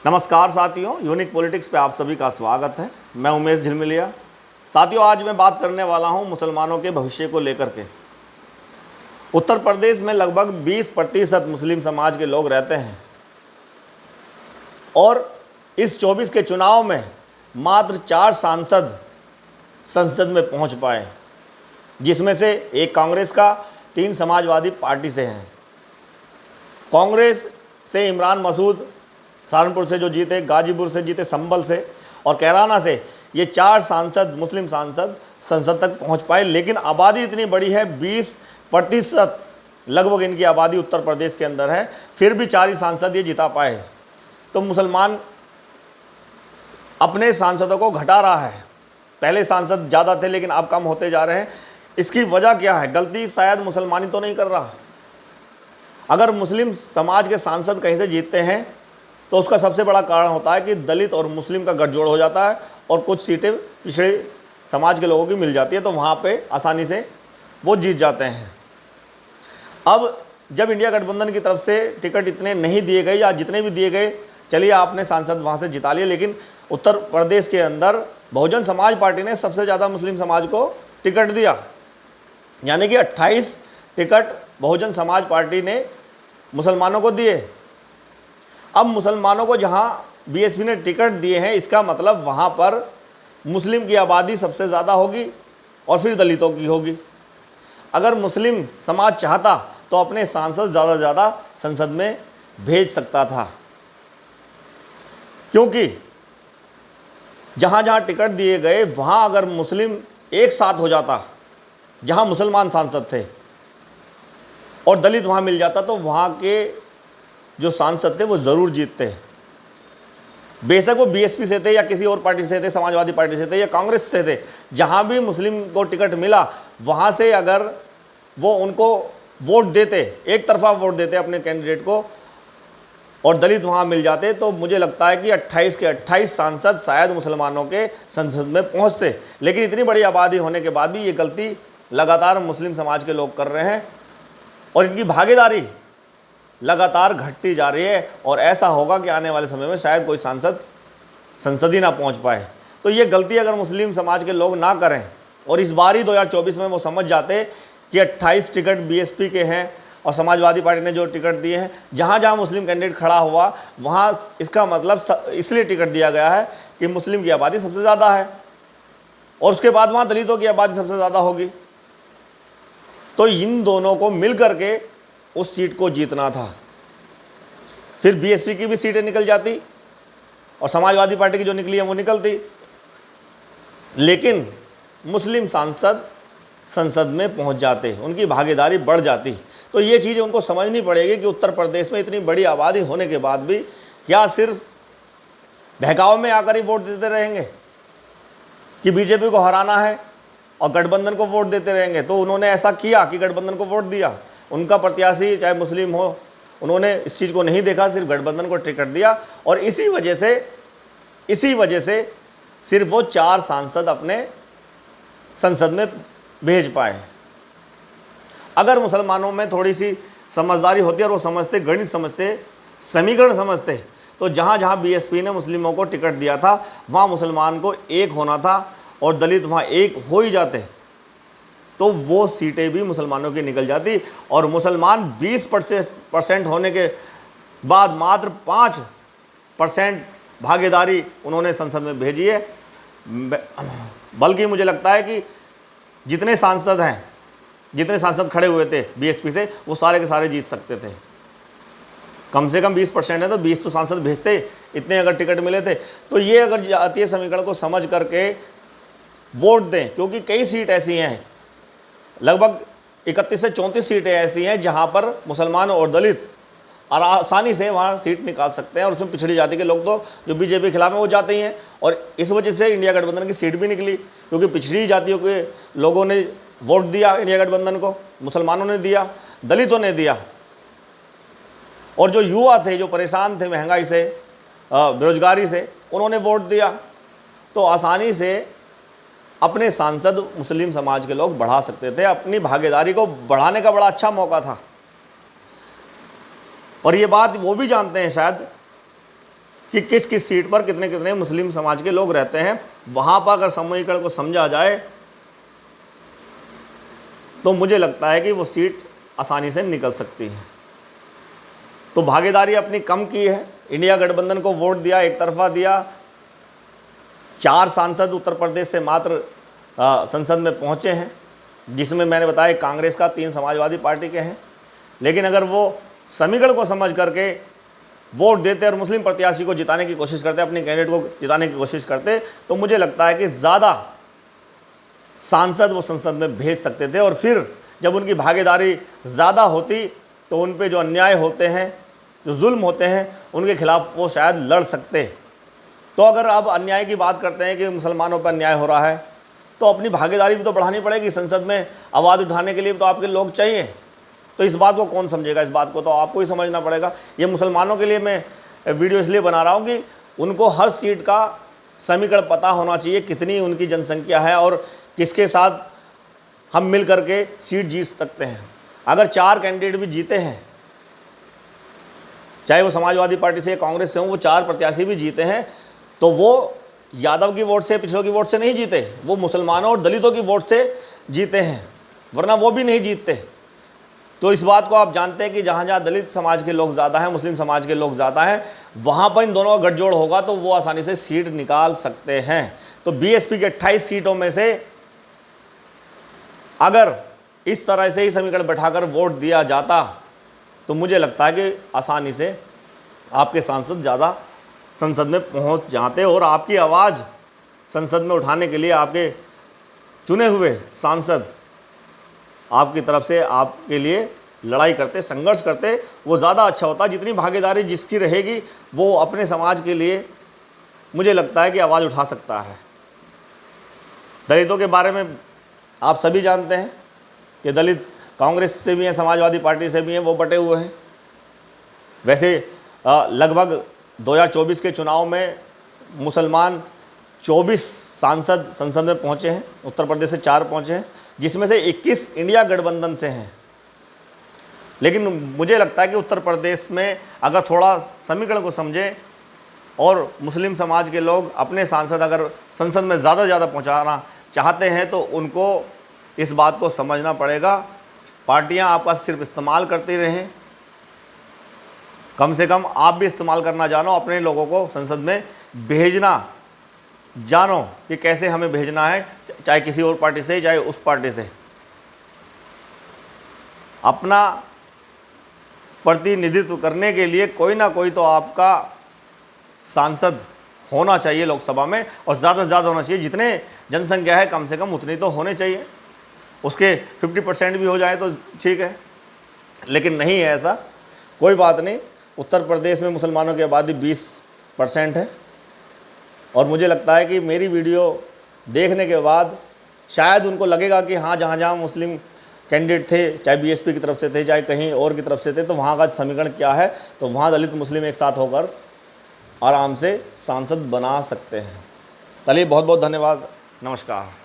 नमस्कार साथियों, unique politics पे आप सभी का स्वागत है। मैं उमेश झिलमिलिया। साथियों, आज मैं बात करने वाला हूं मुसलमानों के भविष्य को लेकर के। उत्तर प्रदेश में लगभग 20% मुस्लिम समाज के लोग रहते हैं और इस 24 के चुनाव में मात्र 4 सांसद संसद में पहुंच पाए, जिसमें से एक कांग्रेस का, 3 समाजवादी पार्टी से हैं। कांग्रेस से इमरान मसूद सहारनपुर से जो जीते, गाजीपुर से जीते, संभल से और कैराना से, ये 4 सांसद, मुस्लिम सांसद संसद तक पहुंच पाए। लेकिन आबादी इतनी बड़ी है, 20% लगभग इनकी आबादी उत्तर प्रदेश के अंदर है, फिर भी 4 ही सांसद ये जिता पाए। तो मुसलमान अपने सांसदों को घटा रहा है। पहले सांसद ज़्यादा थे लेकिन अब कम होते जा रहे हैं। इसकी वजह क्या है? गलती शायद मुसलमान ही तो नहीं कर रहा। अगर मुस्लिम समाज के सांसद कहीं से जीतते हैं तो उसका सबसे बड़ा कारण होता है कि दलित और मुस्लिम का गठजोड़ हो जाता है और कुछ सीटें पिछड़े समाज के लोगों की मिल जाती है, तो वहाँ पे आसानी से वो जीत जाते हैं। अब जब इंडिया गठबंधन की तरफ से टिकट इतने नहीं दिए गए, या जितने भी दिए गए, चलिए आपने सांसद वहाँ से जिता लिए, लेकिन उत्तर प्रदेश के अंदर बहुजन समाज पार्टी ने सबसे ज़्यादा मुस्लिम समाज को टिकट दिया, यानी कि 28 टिकट बहुजन समाज पार्टी ने मुसलमानों को दिए। अब मुसलमानों को जहां बीएसपी ने टिकट दिए हैं, इसका मतलब वहां पर मुस्लिम की आबादी सबसे ज़्यादा होगी और फिर दलितों की होगी। अगर मुस्लिम समाज चाहता तो अपने सांसद ज़्यादा से ज़्यादा संसद में भेज सकता था, क्योंकि जहां जहां टिकट दिए गए वहां अगर मुस्लिम एक साथ हो जाता, जहां मुसलमान सांसद थे और दलित वहां मिल जाता, तो वहां के जो सांसद थे वो ज़रूर जीतते। बेशक वो बीएसपी से थे या किसी और पार्टी से थे, समाजवादी पार्टी से थे या कांग्रेस से थे, जहां भी मुस्लिम को टिकट मिला वहां से अगर वो उनको वोट देते, एक तरफा वोट देते अपने कैंडिडेट को, और दलित वहां मिल जाते, तो मुझे लगता है कि 28 के 28 सांसद शायद मुसलमानों के संसद में पहुंचते। लेकिन इतनी बड़ी आबादी होने के बाद भी ये गलती लगातार मुस्लिम समाज के लोग कर रहे हैं और इनकी भागीदारी लगातार घटती जा रही है, और ऐसा होगा कि आने वाले समय में शायद कोई सांसद संसद ही ना पहुंच पाए। तो ये गलती अगर मुस्लिम समाज के लोग ना करें और इस बार ही 2024 में वो समझ जाते कि 28 टिकट बीएसपी के हैं और समाजवादी पार्टी ने जो टिकट दिए हैं, जहाँ जहाँ मुस्लिम कैंडिडेट खड़ा हुआ वहाँ इसका मतलब इसलिए टिकट दिया गया है कि मुस्लिम की आबादी सबसे ज़्यादा है और उसके बाद वहाँ दलितों की आबादी सबसे ज़्यादा होगी। तो इन दोनों को मिल करके उस सीट को जीतना था, फिर बीएसपी की भी सीटें निकल जाती और समाजवादी पार्टी की जो निकली है वो निकलती, लेकिन मुस्लिम सांसद संसद में पहुंच जाते, उनकी भागीदारी बढ़ जाती। तो ये चीज़ उनको समझनी पड़ेगी कि उत्तर प्रदेश में इतनी बड़ी आबादी होने के बाद भी क्या सिर्फ बहकावे में आकर ही वोट देते रहेंगे कि बीजेपी को हराना है और गठबंधन को वोट देते रहेंगे? तो उन्होंने ऐसा किया कि गठबंधन को वोट दिया, उनका प्रत्याशी चाहे मुस्लिम हो, उन्होंने इस चीज़ को नहीं देखा, सिर्फ गठबंधन को टिकट दिया, और इसी वजह से सिर्फ वो 4 सांसद अपने संसद में भेज पाए। अगर मुसलमानों में थोड़ी सी समझदारी होती और वो समझते, गणित समझते, समीकरण समझते, तो जहाँ जहाँ बीएसपी ने मुस्लिमों को टिकट दिया था वहाँ मुसलमान को एक होना था और दलित वहाँ एक हो ही जाते, तो वो सीटें भी मुसलमानों की निकल जाती। और मुसलमान 20% होने के बाद मात्र 5% भागीदारी उन्होंने संसद में भेजी है। बल्कि मुझे लगता है कि जितने सांसद खड़े हुए थे बीएसपी से, वो सारे के सारे जीत सकते थे। कम से कम 20% है तो 20 तो सांसद भेजते, इतने अगर टिकट मिले थे। तो ये अगर जातीय समीकरण को समझ करके वोट दें, क्योंकि कई सीट ऐसी हैं, लगभग 31 से 34 सीटें ऐसी हैं जहां पर मुसलमान और दलित और आसानी से वहां सीट निकाल सकते हैं, और उसमें पिछड़ी जाति के लोग तो जो बीजेपी के खिलाफ हैं वो जाते ही हैं। और इस वजह से इंडिया गठबंधन की सीट भी निकली, क्योंकि पिछड़ी जातियों के लोगों ने वोट दिया इंडिया गठबंधन को, मुसलमानों ने दिया, दलितों ने दिया, और जो युवा थे, जो परेशान थे महंगाई से, बेरोजगारी से, उन्होंने वोट दिया। तो आसानी से अपने सांसद मुस्लिम समाज के लोग बढ़ा सकते थे। अपनी भागीदारी को बढ़ाने का बड़ा अच्छा मौका था। और ये बात वो भी जानते हैं शायद कि किस किस सीट पर कितने कितने मुस्लिम समाज के लोग रहते हैं। वहाँ पर अगर समीकरण को समझा जाए तो मुझे लगता है कि वो सीट आसानी से निकल सकती है। तो भागीदारी अपनी कम की है, इंडिया गठबंधन को वोट दिया, एक तरफा दिया। 4 सांसद उत्तर प्रदेश से मात्र संसद में पहुँचे हैं, जिसमें मैंने बताया कांग्रेस का, 3 समाजवादी पार्टी के हैं। लेकिन अगर वो समीकरण को समझ करके वोट देते और मुस्लिम प्रत्याशी को जिताने की कोशिश करते, अपने कैंडिडेट को जिताने की कोशिश करते, तो मुझे लगता है कि ज़्यादा सांसद वो संसद में भेज सकते थे। और फिर जब उनकी भागीदारी ज़्यादा होती तो उन पे जो अन्याय होते हैं, जो जुल्म होते हैं, उनके खिलाफ वो शायद लड़ सकते। तो अगर अब अन्याय की बात करते हैं कि मुसलमानों पर अन्याय हो रहा है, तो अपनी भागीदारी भी तो बढ़ानी पड़ेगी। संसद में आवाज़ उठाने के लिए तो आपके लोग चाहिए। तो इस बात को कौन समझेगा? इस बात को तो आपको ही समझना पड़ेगा। ये मुसलमानों के लिए मैं वीडियो इसलिए बना रहा हूँ कि उनको हर सीट का समीकरण पता होना चाहिए, कितनी उनकी जनसंख्या है और किसके साथ हम मिल करके सीट जीत सकते हैं। अगर 4 कैंडिडेट भी जीते हैं, चाहे वो समाजवादी पार्टी से या कांग्रेस से हों, वो 4 प्रत्याशी भी जीते हैं, तो वो यादव की वोट से, पिछड़ों की वोट से नहीं जीते, वो मुसलमानों और दलितों की वोट से जीते हैं, वरना वो भी नहीं जीतते। तो इस बात को आप जानते हैं कि जहाँ जहाँ दलित समाज के लोग ज़्यादा हैं, मुस्लिम समाज के लोग ज़्यादा हैं, वहाँ पर इन दोनों का गठजोड़ होगा तो वो आसानी से सीट निकाल सकते हैं। तो बीएसपी के 28 सीटों में से अगर इस तरह से ही समीकरण बैठाकर वोट दिया जाता तो मुझे लगता है कि आसानी से आपके सांसद ज़्यादा संसद में पहुंच जाते और आपकी आवाज़ संसद में उठाने के लिए आपके चुने हुए सांसद आपकी तरफ से आपके लिए लड़ाई करते, संघर्ष करते, वो ज़्यादा अच्छा होता। जितनी भागीदारी जिसकी रहेगी वो अपने समाज के लिए मुझे लगता है कि आवाज़ उठा सकता है। दलितों के बारे में आप सभी जानते हैं कि दलित कांग्रेस से भी हैं, समाजवादी पार्टी से भी हैं, वो बटे हुए हैं। वैसे लगभग 2024 के चुनाव में मुसलमान 24 सांसद संसद में पहुंचे हैं, उत्तर प्रदेश से 4 पहुंचे हैं, जिसमें से 21 इंडिया गठबंधन से हैं। लेकिन मुझे लगता है कि उत्तर प्रदेश में अगर थोड़ा समीकरण को समझें और मुस्लिम समाज के लोग अपने सांसद अगर संसद में ज़्यादा पहुंचाना चाहते हैं तो उनको इस बात को समझना पड़ेगा। पार्टियां आपका सिर्फ इस्तेमाल करती रहें, कम से कम आप भी इस्तेमाल करना जानो, अपने लोगों को संसद में भेजना जानो कि कैसे हमें भेजना है, चाहे किसी और पार्टी से चाहे उस पार्टी से। अपना प्रतिनिधित्व करने के लिए कोई ना कोई तो आपका सांसद होना चाहिए लोकसभा में, और ज़्यादा से ज़्यादा होना चाहिए। जितने जनसंख्या है कम से कम उतनी तो होने चाहिए। उसके 50% भी हो जाए तो ठीक है, लेकिन नहीं है ऐसा। कोई बात नहीं, उत्तर प्रदेश में मुसलमानों की आबादी 20% है और मुझे लगता है कि मेरी वीडियो देखने के बाद शायद उनको लगेगा कि हाँ, जहाँ जहाँ मुस्लिम कैंडिडेट थे, चाहे बीएसपी की तरफ से थे चाहे कहीं और की तरफ से थे, तो वहाँ का समीकरण क्या है, तो वहाँ दलित मुस्लिम एक साथ होकर आराम से सांसद बना सकते हैं। चलिए, बहुत बहुत धन्यवाद, नमस्कार।